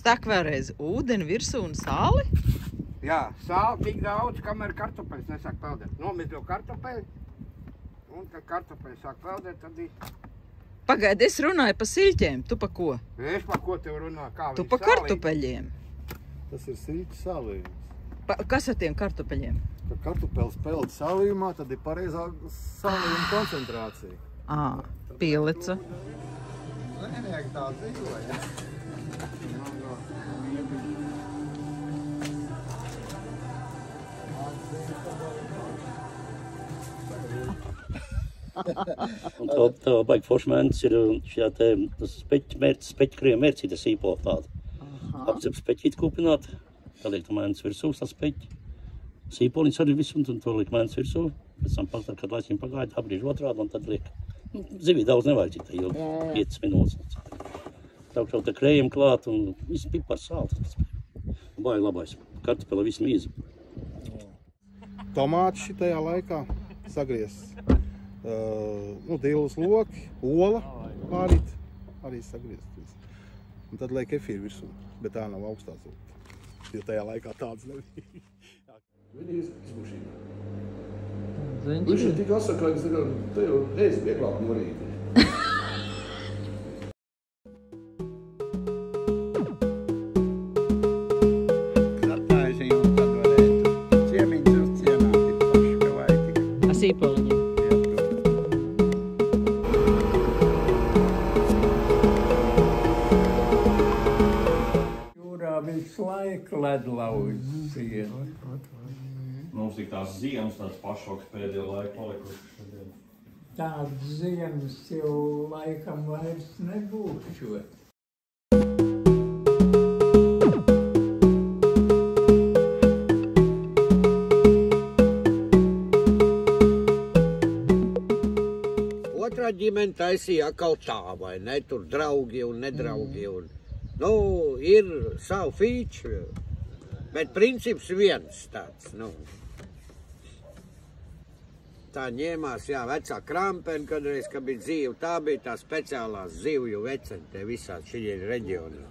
Saka vēlreiz, ūdeni virsū un sāli? Jā, sāli tik daudz, kamēr kartupeļs nesāk peldēt. Nomizļo kartupeļu, un kad kartupeļi sāk peldēt, tad ir... Pagaidi, es runāju pa siļķiem, tu pa ko? Es pa ko tev runāju, kā Tu pa kartupeļiem. Tas ir siļķu sālījums. Kas ar tiem kartupeļiem? Kad kartupeļs peld sālījumā, tad ir pareizā sālījuma koncentrācija. Pielica. Zvejnieki tā dzīvoja. Un tā baigi forši mērķis ir šajā te speķkriem mērķī, tas īpola tāda. Apcep speķīt kūpināt, tā liek tā mērķis virsū, tā speķi. Sīpoliņas arī visu, un to liek mērķis virsū. Pēc tam pat, kad laiciņi pagaida, apgriež otrādi, un tad liek. Zivī daudz nevajag citai, jo 5 minūtes. Taukšau te krējiem klāt, un viss pipars sāls. Baigi labais. Kartupela visu mīzu. Tomāti šitajā laikā sagriezts. Dilus loki, ola pārīt, arī sagriezts. Un tad liek efīru virsū, bet tā nav augstā zūta, jo tajā laikā tāds nebija. Viņi izkušība. Viņš ir tik asakāks, ka te jau reizi vieglāk norīt. Atāži jums tad varētu ciemiņus uzcienāt, paši, ka vajag tik. Sīpoliņiem. Visu laiku ledlaužas sienu. Mums tik tās ziemas, tāds pašoks pēdējo laiku palikuši. Tādas ziemas jau laikam vairs nebūšu. Otrā ģimene taisīja atkal tā, vai ne? Tur draugi un nedraugi. Nu, ir savu fīču, bet princips viens tāds, nu. Tā ņēmās, jā, vecā krampeni, kadreiz, kad bija dzīve, tā bija tā speciālās zivju vecene te visā šī reģionā.